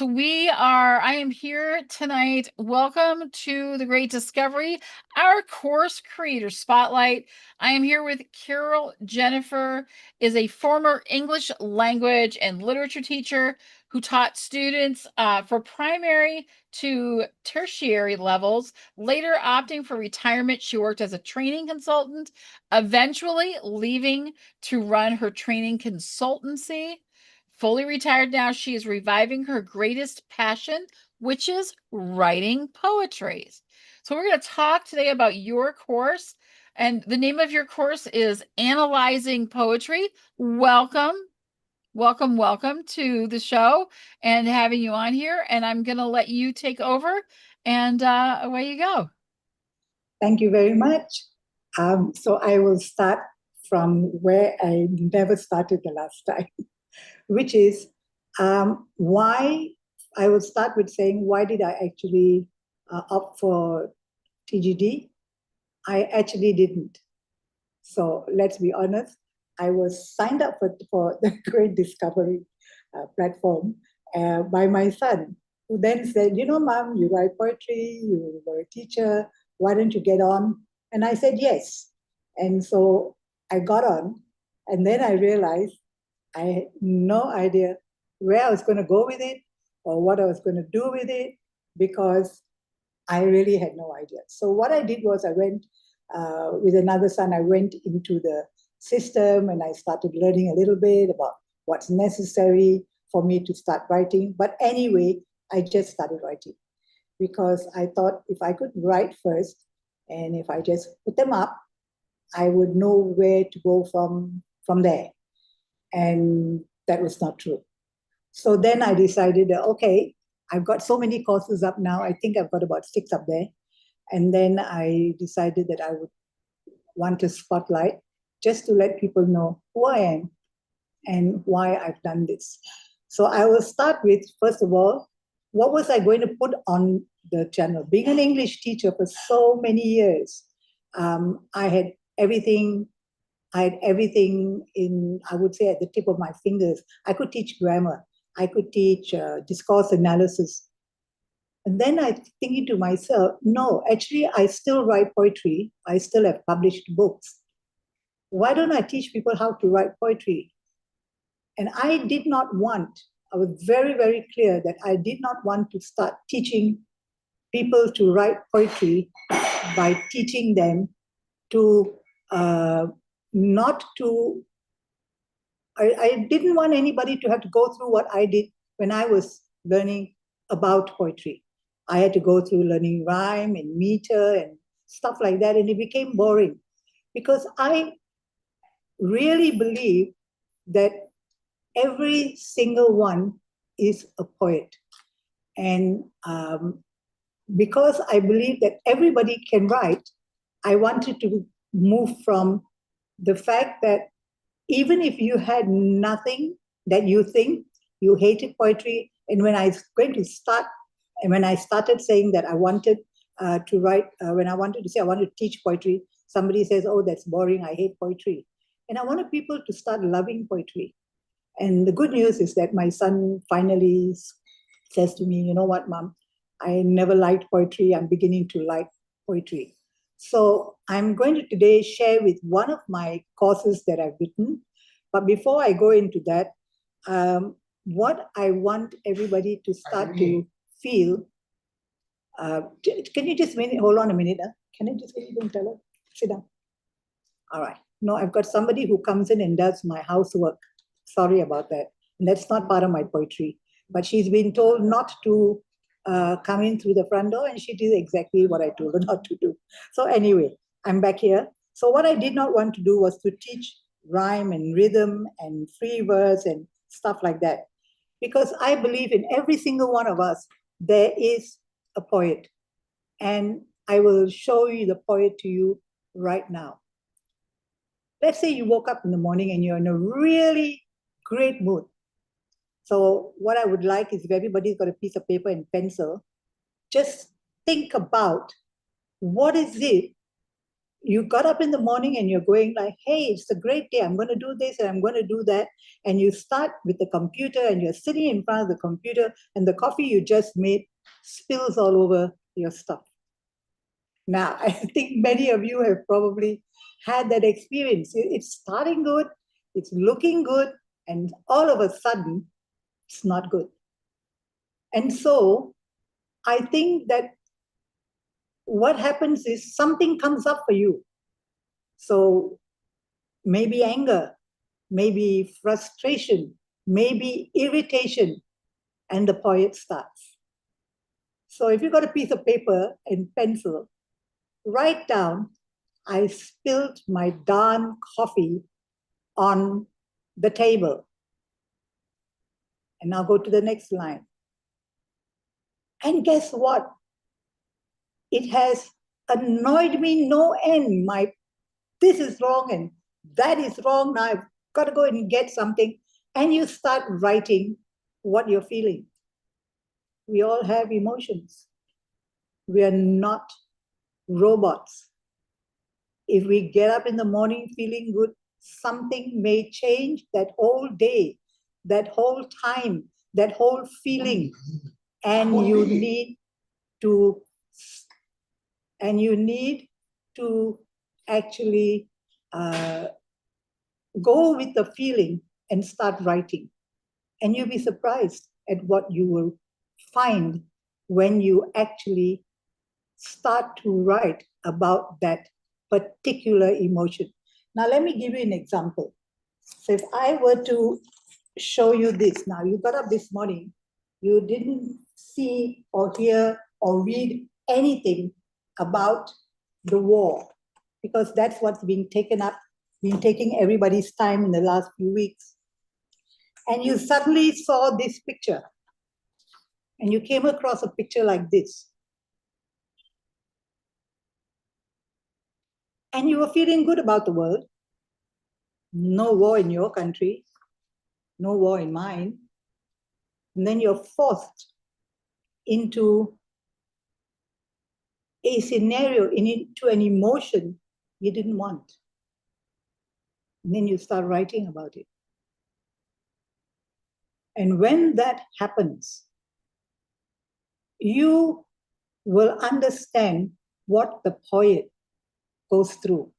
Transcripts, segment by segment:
I am here tonight. Welcome to the Great Discovery, our course creator spotlight. I am here with Carol Jennifer, is a former English language and literature teacher who taught students for primary to tertiary levels, later opting for retirement. She worked as a training consultant, eventually leaving to run her training consultancy. Fully retired now, she is reviving her greatest passion, which is writing poetry. So we're going to talk today about your course, and the name of your course is Analyzing Poetry. Welcome, welcome to the show and having you on here. And I'm going to let you take over, and away you go. Thank you very much. So I will start from where I never started the last time, which is why I will start with saying, why did I actually opt for TGD? I actually didn't. So let's be honest, I was signed up for the Great Discovery platform by my son, who then said, Mom, you write poetry, you were a teacher, why don't you get on? And I said, yes. And so I got on, and then I realized I had no idea where I was going to go with it or what I was going to do with it, because I really had no idea. So what I did was I went with another son, I went into the system and I started learning a little bit about what's necessary for me to start writing. But anyway, I just started writing because I thought if I could write first and if I just put them up, I would know where to go from there. And that was not true. So then I decided, okay, I've got so many courses up now. I think I've got about 6 up there. And then I decided that I would want a spotlight just to let people know who I am and why I've done this. So I will start with, first of all, what was I going to put on the channel? Being an English teacher for so many years, I had everything in, I would say, at the tip of my fingers. I could teach grammar. I could teach discourse analysis. And then I thinking to myself, no, actually, I still write poetry. I still have published books. Why don't I teach people how to write poetry? And I did not want, I was very, very clear that I did not want to start teaching people to write poetry by teaching them to not to, I didn't want anybody to have to go through what I did when I was learning about poetry. I had to go through learning rhyme and meter and stuff like that, and it became boring because I really believe that every single one is a poet. And because I believe that everybody can write, I wanted to move from the fact that even if you had nothing that you think, you hated poetry, and when I was going to start, and when I started saying that I wanted to write, when I wanted to say I wanted to teach poetry, somebody says, oh, that's boring, I hate poetry. And I wanted people to start loving poetry. And the good news is that my son finally says to me, you know what, Mom, I never liked poetry. I'm beginning to like poetry. So I'm going to today share with one of my courses that I've written. But before I go into that, what I want everybody to start to feel, can you just hold on a minute? Can I just tell her? Sit down. All right. No, I've got somebody who comes in and does my housework. Sorry about that. And that's not part of my poetry. But she's been told not to come in through the front door, and she did exactly what I told her not to do. So anyway, I'm back here. So what I did not want to do was to teach rhyme and rhythm and free verse and stuff like that. Because I believe in every single one of us, there is a poet. And I will show you the poet to you right now. Let's say you woke up in the morning and you're in a really great mood. So what I would like is if everybody's got a piece of paper and pencil, just think about what is it You got up in the morning and you're going like, hey, it's a great day. I'm going to do this and I'm going to do that. And you start with the computer and you're sitting in front of the computer and the coffee you just made spills all over your stuff. Now, I think many of you have probably had that experience. It's starting good, it's looking good, and all of a sudden, it's not good. And so I think that what happens is something comes up for you. So maybe anger, maybe frustration, maybe irritation, and the poet starts. So if you've got a piece of paper and pencil, write down, I spilled my darn coffee on the table. And now go to the next line. And guess what? It has annoyed me no end. This is wrong and that is wrong. Now I've got to go and get something. And you start writing what you're feeling. We all have emotions. We are not robots. If we get up in the morning feeling good, something may change that whole day, that whole time, that whole feeling. And you need to actually go with the feeling and start writing. And you'll be surprised at what you will find when you actually start to write about that particular emotion. Now, let me give you an example. So if I were to show you this, now you got up this morning, you didn't see or hear or read anything about the war, because that's what's been taking everybody's time in the last few weeks. And you suddenly saw this picture, and you came across a picture like this. And you were feeling good about the world. No war in your country, no war in mine. And then you're forced into a scenario, into an emotion you didn't want. And then you start writing about it. And when that happens, you will understand what the poet goes through,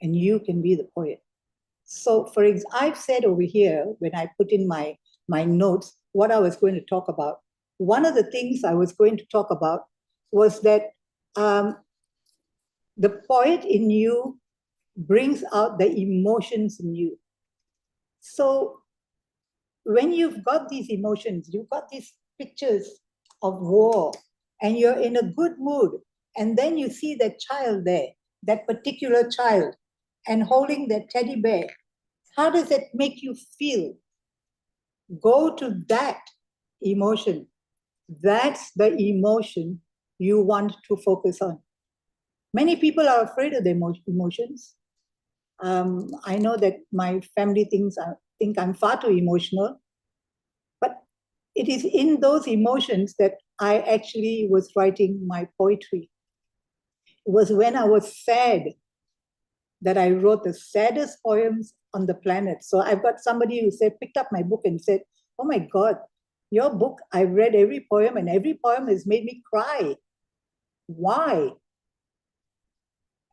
and you can be the poet. So, for example, I've said over here, when I put in my notes what I was going to talk about, one of the things I was going to talk about was that the poet in you brings out the emotions in you. So when you've got these emotions, you've got these pictures of war, and you're in a good mood, and then you see that child there, that particular child, and holding that teddy bear, how does it make you feel? Go to that emotion. That's the emotion you want to focus on. Many people are afraid of their emotions. I know that my family think I'm far too emotional, but it is in those emotions that I actually was writing my poetry. It was when I was sad that I wrote the saddest poems on the planet. So I've got somebody who picked up my book and said, oh my God, your book, I've read every poem and every poem has made me cry. Why?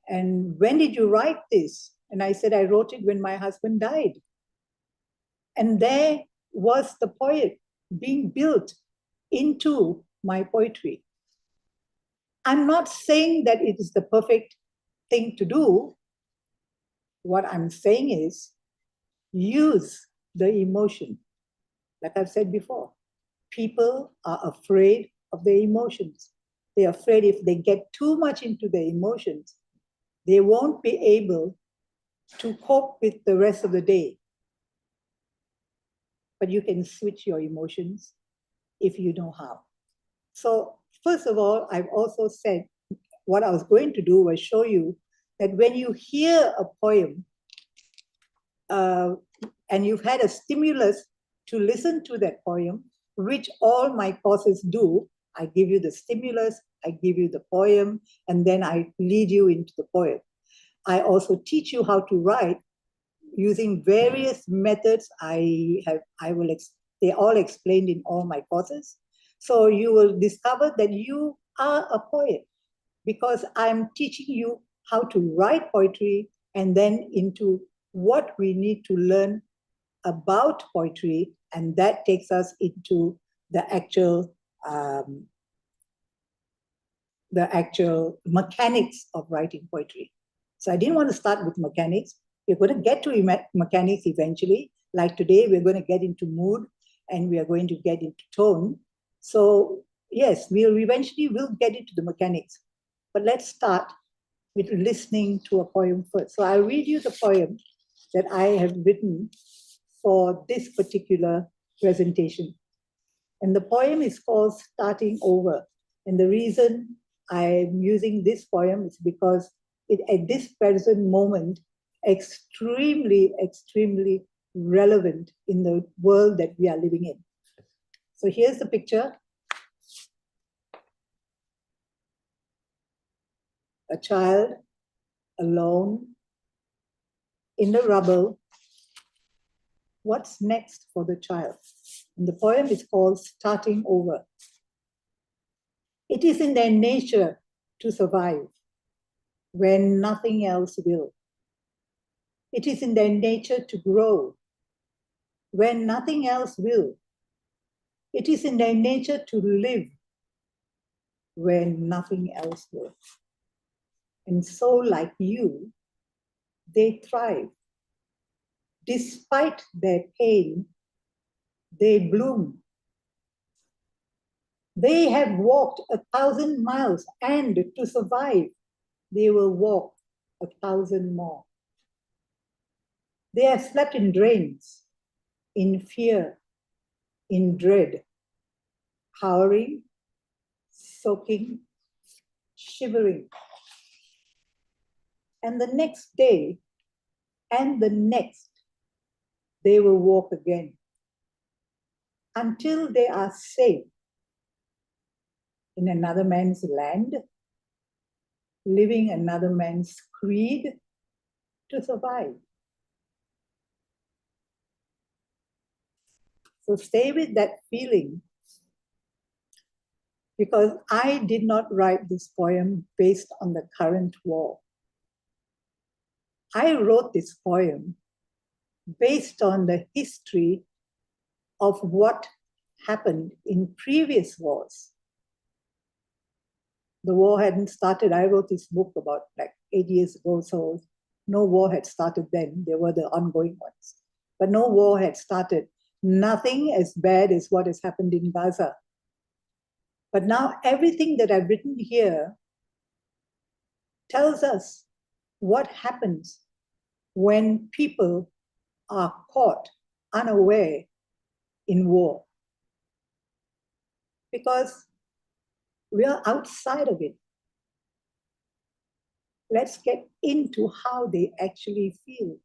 And when did you write this? And I said, I wrote it when my husband died. And there was the poet being built into my poetry. I'm not saying that it is the perfect thing to do. What I'm saying is use the emotion. Like I've said before, people are afraid of their emotions. They're afraid if they get too much into their emotions, they won't be able to cope with the rest of the day. But you can switch your emotions if you know how. So first of all, I've also said what I was going to do was show you that when you hear a poem and you've had a stimulus to listen to that poem, which all my courses do, I give you the stimulus, I give you the poem, and then I lead you into the poem. I also teach you how to write using various methods. They all explained in all my courses. So you will discover that you are a poet because I'm teaching you how to write poetry and then into what we need to learn about poetry, and that takes us into the um, actual mechanics of writing poetry. So I didn't want to start with mechanics. We're going to get to mechanics eventually. Like today, we're going to get into mood and we are going to get into tone. So yes, we'll eventually get into the mechanics. But let's start with listening to a poem first. So I'll read you the poem that I have written for this particular presentation. And the poem is called Starting Over. And the reason I'm using this poem is because it, at this present moment, extremely relevant in the world that we are living in. So here's the picture. A child alone in the rubble. What's next for the child? And the poem is called Starting Over. It is in their nature to survive when nothing else will. It is in their nature to grow when nothing else will. It is in their nature to live when nothing else will. And so, like you, they thrive. Despite their pain, they bloom. They have walked 1,000 miles, and to survive, they will walk 1,000 more. They have slept in drains, in fear, in dread, cowering, soaking, shivering. And the next day, and the next, they will walk again until they are safe in another man's land, living another man's creed to survive. So stay with that feeling, because I did not write this poem based on the current war. I wrote this poem based on the history of what happened in previous wars. The war hadn't started. I wrote this book about like 8 years ago, so no war had started then. There were the ongoing ones. But no war had started. Nothing as bad as what has happened in Gaza. But now everything that I've written here tells us what happens when people are caught unaware in war. Because we are outside of it. Let's get into how they actually feel.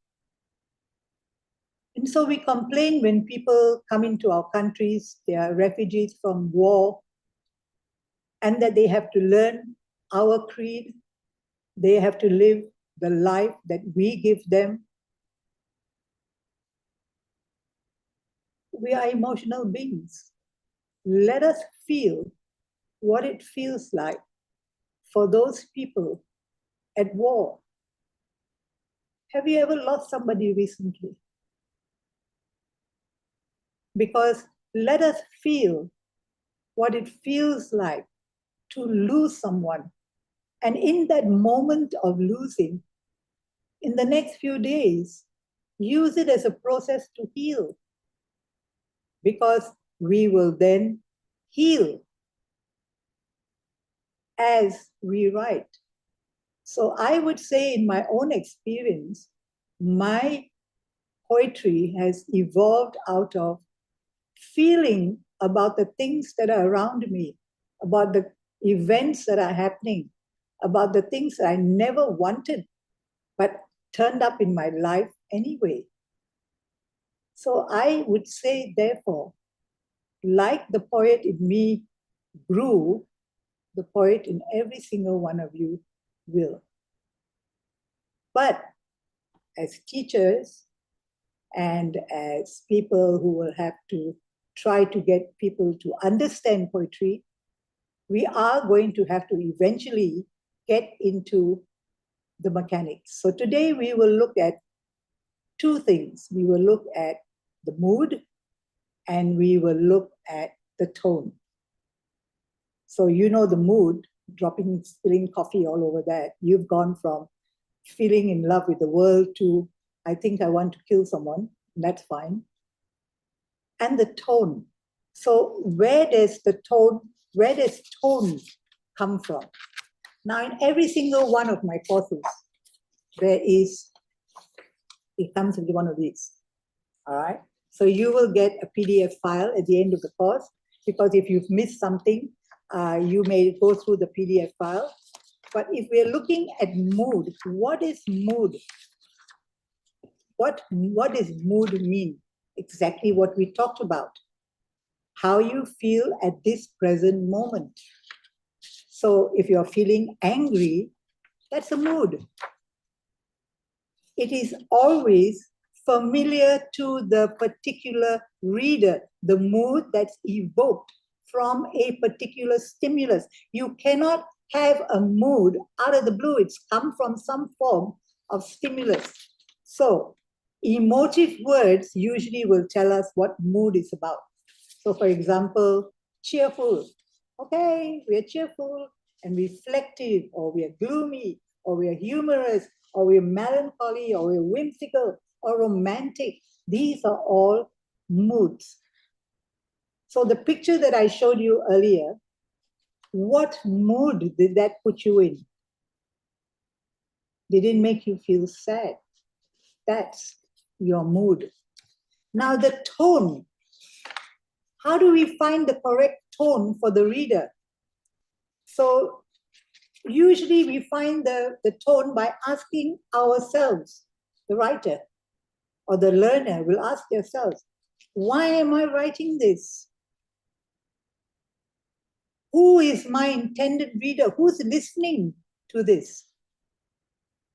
And so we complain when people come into our countries, they are refugees from war, and that they have to learn our creed, they have to live the life that we give them. We are emotional beings. Let us feel what it feels like for those people at war. Have you ever lost somebody recently? Because let us feel what it feels like to lose someone. And in that moment of losing, in the next few days, use it as a process to heal. Because we will then heal as we write. So I would say, in my own experience, my poetry has evolved out of feeling about the things that are around me, about the events that are happening, about the things that I never wanted, but turned up in my life anyway. So I would say, therefore, like the poet in me grew, the poet in every single one of you will. But as teachers and as people who will have to try to get people to understand poetry, we are going to have to eventually get into the mechanics. So today we will look at two things. We will look at the mood and we will look at the tone. So you know the mood, spilling coffee all over that. You've gone from feeling in love with the world to, I think I want to kill someone. That's fine. And the tone. So where does tone come from? Now, in every single one of my courses, it comes into one of these. All right. So you will get a PDF file at the end of the course, because if you've missed something, you may go through the PDF file. But if we're looking at mood, what is mood? What does mood mean? Exactly what we talked about. How you feel at this present moment. So if you're feeling angry, that's a mood. It is always familiar to the particular reader, the mood that's evoked from a particular stimulus. You cannot have a mood out of the blue. It's come from some form of stimulus. So emotive words usually will tell us what mood is about. So for example, cheerful. Okay, we're cheerful and reflective, or we're gloomy, or we're humorous, or we're melancholy, or we're whimsical, or romantic. These are all moods. So the picture that I showed you earlier, what mood did that put you in? Did it make you feel sad? That's your mood. Now the tone. How do we find the correct tone for the reader? So usually we find the tone by asking ourselves, the writer or the learner will ask themselves, why am I writing this? Who is my intended reader? Who's listening to this?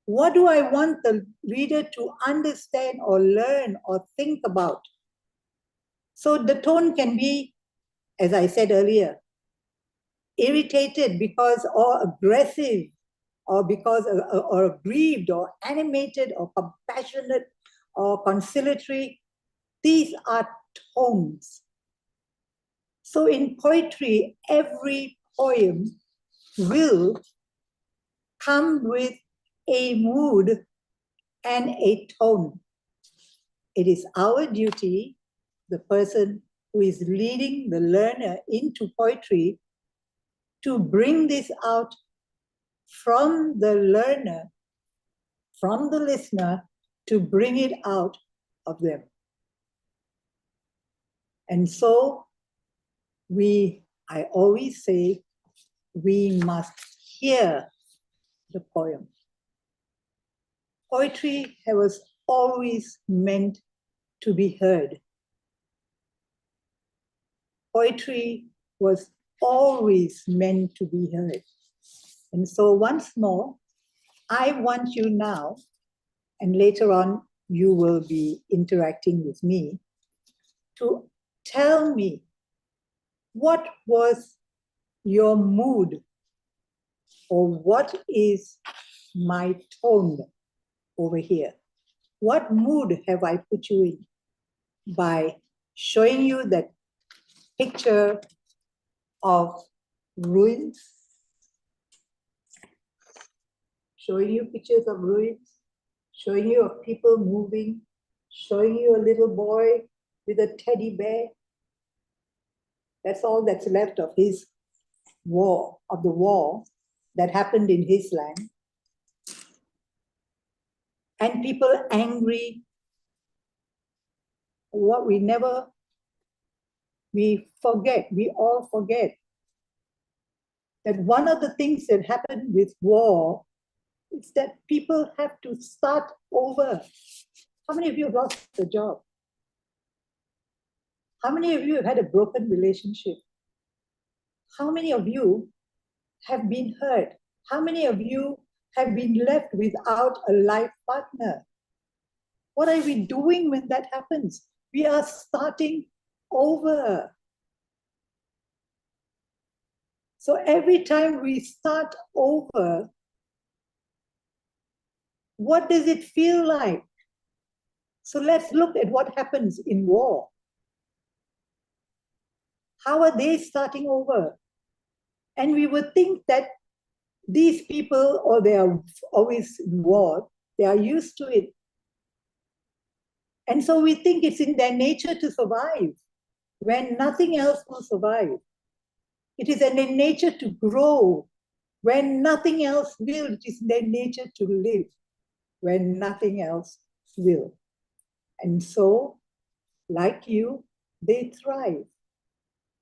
What do I want the reader to understand or learn or think about? So the tone can be, as I said earlier, irritated because, or aggressive, or because, or aggrieved, or animated, or compassionate, or conciliatory. These are tones. So in poetry, every poem will come with a mood and a tone. It is our duty, the person who is leading the learner into poetry, to bring this out from the learner, from the listener, to bring it out of them. And so I always say, we must hear the poem. Poetry was always meant to be heard. Poetry was always meant to be heard. And so once more, I want you now, and later on you will be interacting with me, to tell me what was your mood, or what is my tone over here? What mood have I put you in by showing you that picture of ruins, showing you pictures of ruins, showing you of people moving, showing you a little boy with a teddy bear. That's all that's left of his war, of the war that happened in his land. And people angry. What we all forget that one of the things that happened with war is that people have to start over. How many of you have lost a job? How many of you have had a broken relationship? How many of you have been hurt? How many of you have been left without a life partner. What are we doing when that happens? We are starting over. So every time we start over, what does it feel like? So let's look at what happens in war. How are they starting over? And we would think that these people, or they are always in war, they are used to it. And so we think it's in their nature to survive when nothing else will survive. It is in their nature to grow when nothing else will. It is in their nature to live when nothing else will. And so, like you, they thrive.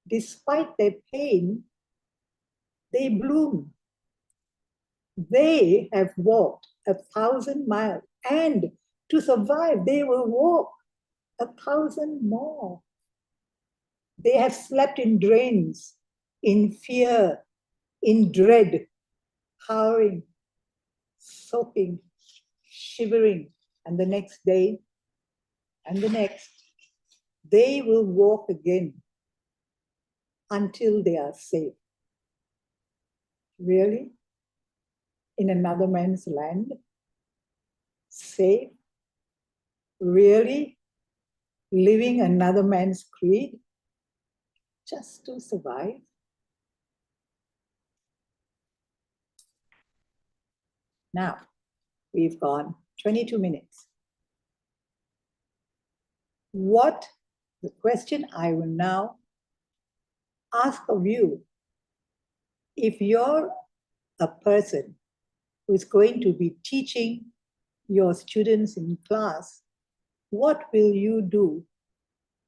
Despite their pain, they bloom. They have walked 1,000 miles, and to survive, they will walk 1,000 more. They have slept in drains, in fear, in dread, cowering, soaking, shivering, and the next day, and the next, they will walk again until they are safe. Really? In another man's land? Safe? Really? Living another man's creed? Just to survive? Now, we've gone 22 minutes. What the question I will now ask of you, if you're a person who's going to be teaching your students in class, what will you do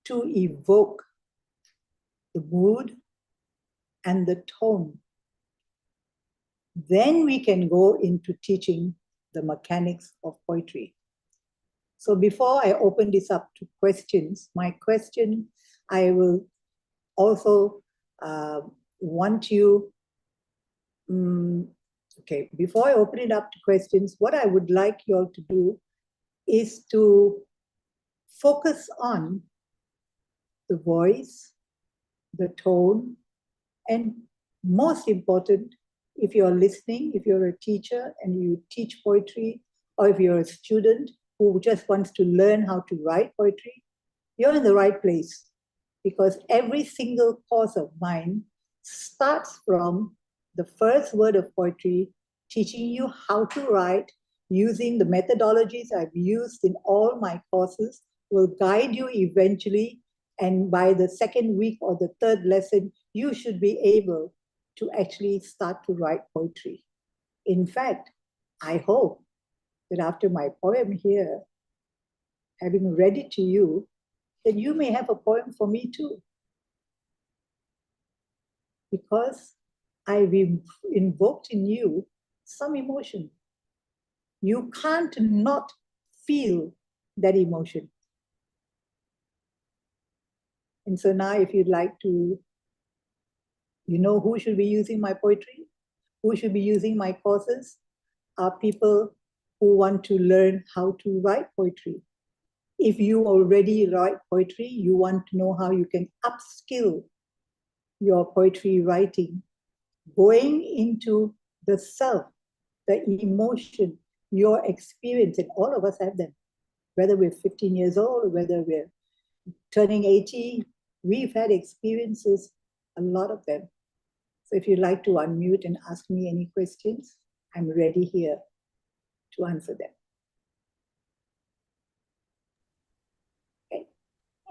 to evoke the mood and the tone? Then we can go into teaching the mechanics of poetry. So before I open this up to questions, my question, I will also want you, okay, before I open it up to questions, what I would like you all to do is to focus on the voice, the tone, and most important, if you're listening, if you're a teacher and you teach poetry, or if you're a student who just wants to learn how to write poetry, you're in the right place, because every single course of mine starts from the first word of poetry, teaching you how to write using the methodologies I've used in all my courses, will guide you eventually. And by the second week or the third lesson, you should be able to actually start to write poetry. In fact, I hope that after my poem here, having read it to you, that you may have a poem for me too. Because I've invoked in you some emotion. You can't not feel that emotion. And so now, if you'd like to, you know who should be using my poetry, who should be using my courses, are people who want to learn how to write poetry. If you already write poetry, you want to know how you can upskill your poetry writing, going into the self, the emotion, your experience, and all of us have them. Whether we're 15 years old, whether we're turning 80, we've had experiences, a lot of them. So if you'd like to unmute and ask me any questions, I'm ready here to answer them. Okay.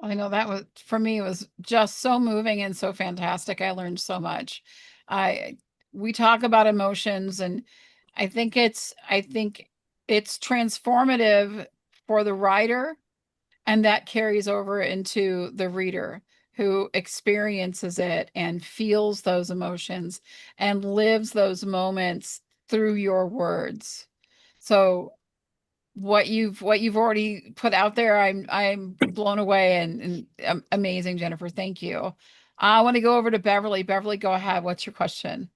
I know that was, for me, it was just so moving and so fantastic. I learned so much. I We talk about emotions, and I think it's transformative for the writer, and that carries over into the reader who experiences it and feels those emotions and lives those moments through your words. So what you've already put out there, I'm blown away, and amazing, Jennifer. Thank you. I want to go over to Beverly. Beverly, go ahead. What's your question?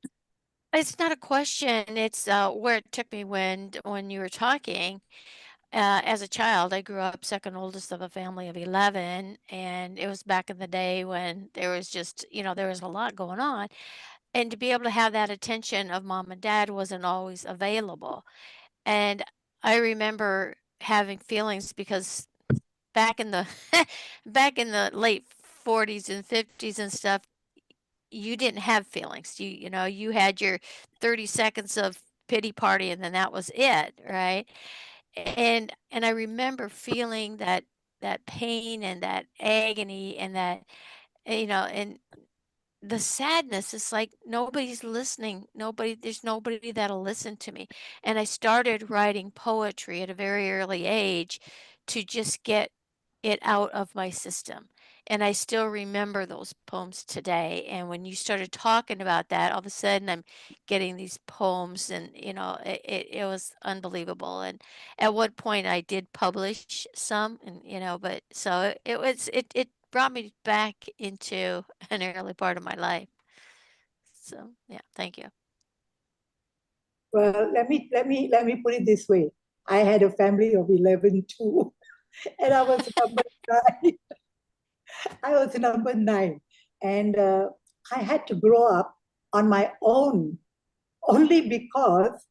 it's not a question. It's where it took me when you were talking. As a child, I grew up second oldest of a family of 11, and it was back in the day when there was just, there was a lot going on. And to be able to have that attention of mom and dad wasn't always available. And I remember having feelings because back in the back in the late 40s and 50s and stuff, you didn't have feelings. You had your 30 seconds of pity party and then that was it, right? And I remember feeling that pain and that agony and that, and the sadness is like nobody's listening. There's nobody that'll listen to me. And I started writing poetry at a very early age to just get it out of my system. And I still remember those poems today. And when you started talking about that, all of a sudden I'm getting these poems, and it was unbelievable. And at one point I did publish some, and but so it brought me back into an early part of my life. So yeah, thank you. Well, let me put it this way. I had a family of 11 too, and I was number nine. I was number nine, and I had to grow up on my own only because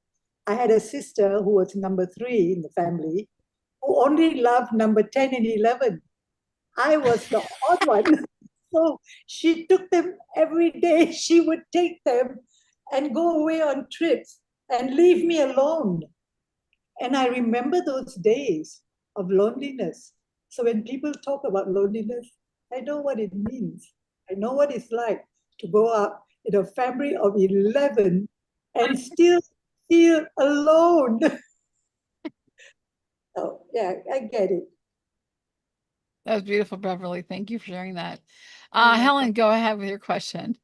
I had a sister who was number three in the family, who only loved number 10 and 11. I was the odd one. So she took them every day. She would take them and go away on trips and leave me alone. And I remember those days of loneliness. So when people talk about loneliness, I know what it means. I know what it's like to grow up in a family of 11 and still feel alone. Oh, yeah, I get it. That was beautiful, Beverly. Thank you for sharing that. You're Helen, welcome. go ahead with your question.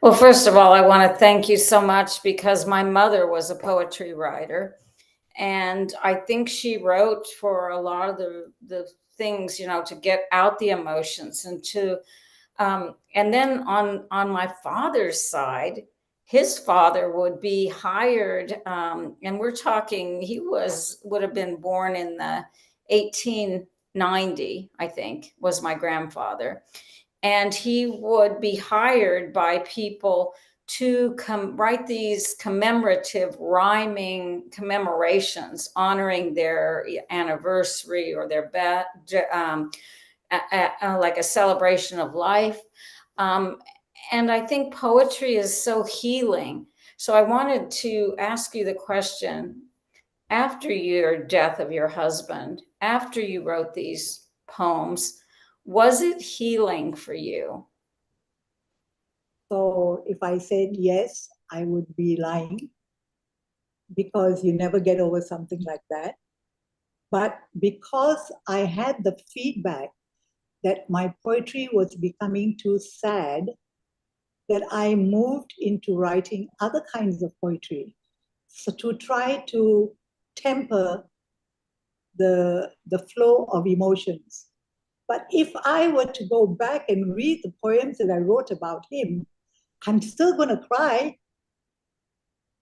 Well, first of all, I want to thank you so much because my mother was a poetry writer. And I think she wrote for a lot of the things, to get out the emotions and to, and then on my father's side, his father would be hired, and we're talking, would have been born in the 1890, I think, was my grandfather. And he would be hired by people to write these commemorative rhyming commemorations honoring their anniversary or their like a celebration of life. And I think poetry is so healing. So I wanted to ask you the question, after your death of your husband, after you wrote these poems, was it healing for you? So if I said yes, I would be lying because you never get over something like that. But because I had the feedback that my poetry was becoming too sad, that I moved into writing other kinds of poetry. So to try to temper the flow of emotions. But if I were to go back and read the poems that I wrote about him, I'm still going to cry.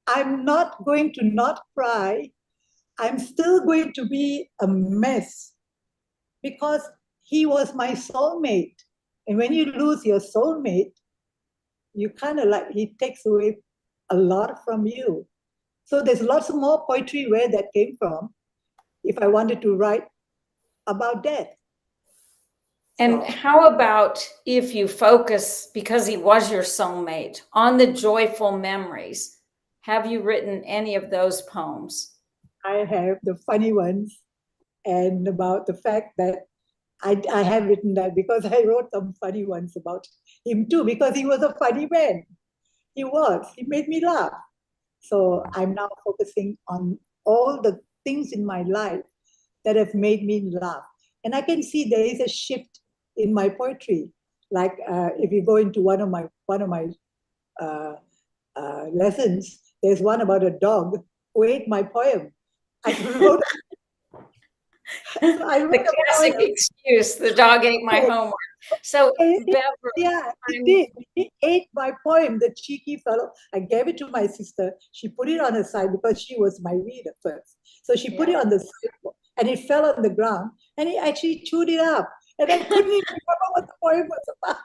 I'm not going to not cry. I'm still going to be a mess because he was my soulmate. And when you lose your soulmate, you kind of like, he takes away a lot from you. So there's lots of more poetry where that came from if I wanted to write about death. And how about if you focus, because he was your soulmate, on the joyful memories? Have you written any of those poems? I have the funny ones, and about the fact that I have written that because I wrote some funny ones about him too, because he was a funny man. He made me laugh. So I'm now focusing on all the things in my life that have made me laugh. And I can see there is a shift in my poetry. Like if you go into one of my lessons, there's one about a dog who ate my poem. I wrote, so I wrote the classic excuse: the dog ate my homework. So, It- Beverly, yeah, he I'm did. He ate my poem, the cheeky fellow. I gave it to my sister. She put it on her side because she was my reader first. So she put yeah. it on the side and it fell on the ground and he actually chewed it up. And I couldn't even remember what the poem was about.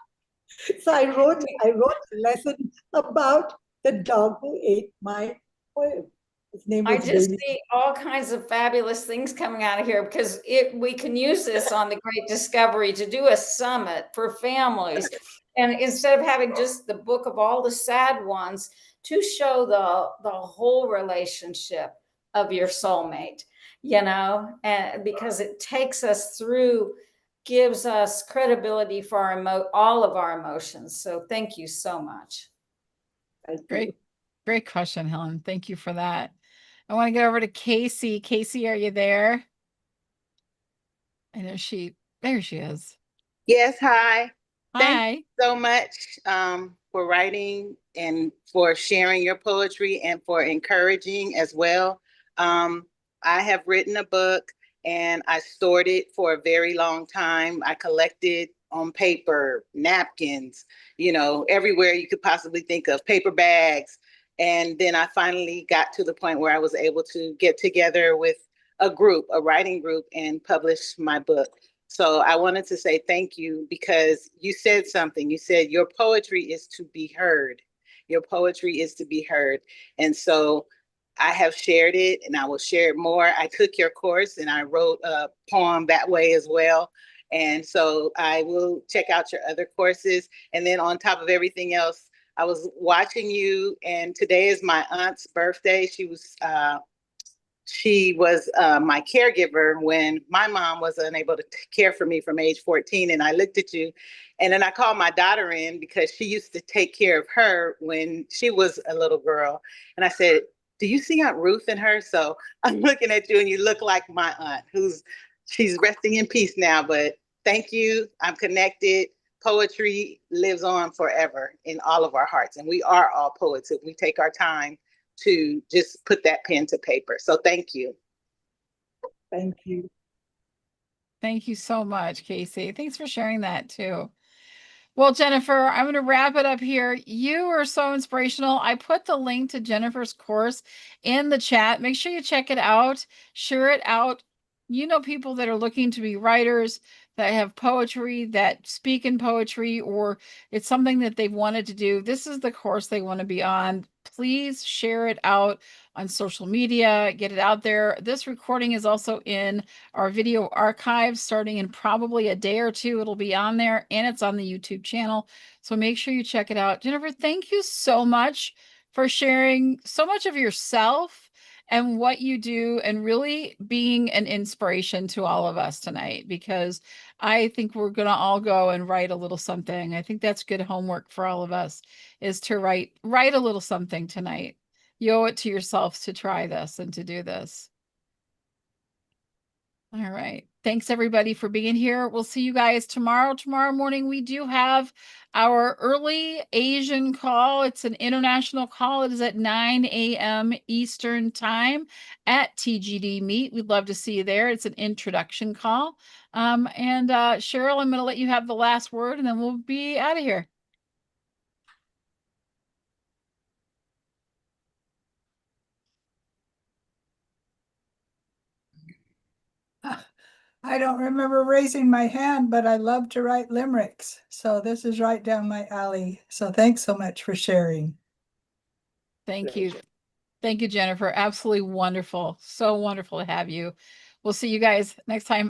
So I wrote a lesson about the dog who ate my poem. His name I was just Baby. see all kinds of fabulous things coming out of here because we can use this on the Great Discovery to do a summit for families. And instead of having just the book of all the sad ones, to show the whole relationship of your soulmate, and because it takes us through, gives us credibility for all of our emotions. So thank you so much. Thank Great, you. great question, Helen. Thank you for that. I want to get over to Casey. Casey, are you there? I know there she is. Yes, hi. Thank Hi. you so much for writing and for sharing your poetry and for encouraging as well. I have written a book and I stored it for a very long time. I collected on paper, napkins, everywhere you could possibly think of, paper bags. And then I finally got to the point where I was able to get together with a writing group, and publish my book. So I wanted to say thank you because you said something. You said your poetry is to be heard. Your poetry is to be heard. And so I have shared it and I will share it more. I took your course and I wrote a poem that way as well. And so I will check out your other courses. And then on top of everything else, I was watching you, and today is my aunt's birthday. She was my caregiver when my mom was unable to care for me from age 14. And I looked at you, and then I called my daughter in because she used to take care of her when she was a little girl. And I said, do you see Aunt Ruth in her? So I'm looking at you and you look like my aunt, she's resting in peace now. But thank you. I'm connected. Poetry lives on forever in all of our hearts. And we are all poets if we take our time to just put that pen to paper. So thank you. Thank you. Thank you so much, Casey. Thanks for sharing that too. Well, Jennifer, I'm going to wrap it up here. You are so inspirational. I put the link to Jennifer's course in the chat. Make sure you check it out, share it out. You know, people that are looking to be writers, that have poetry, that speak in poetry, or it's something that they've wanted to do. This is the course they want to be on. Please share it out on social media, get it out there. This recording is also in our video archive starting in probably a day or two. It'll be on there and it's on the YouTube channel. So make sure you check it out. Jennifer, thank you so much for sharing so much of yourself and what you do and really being an inspiration to all of us tonight, because I think we're going to all go and write a little something. I think that's good homework for all of us, is to write a little something tonight. You owe it to yourself to try this and to do this. All right. Thanks everybody for being here. We'll see you guys tomorrow. Tomorrow morning, we do have our early Asian call. It's an international call. It is at 9 a.m. Eastern time at TGD Meet. We'd love to see you there. It's an introduction call. Cheryl, I'm going to let you have the last word and then we'll be out of here. I don't remember raising my hand, but I love to write limericks. So this is right down my alley. So thanks so much for sharing. Thank you. Thank you, Jennifer. Absolutely wonderful. So wonderful to have you. We'll see you guys next time.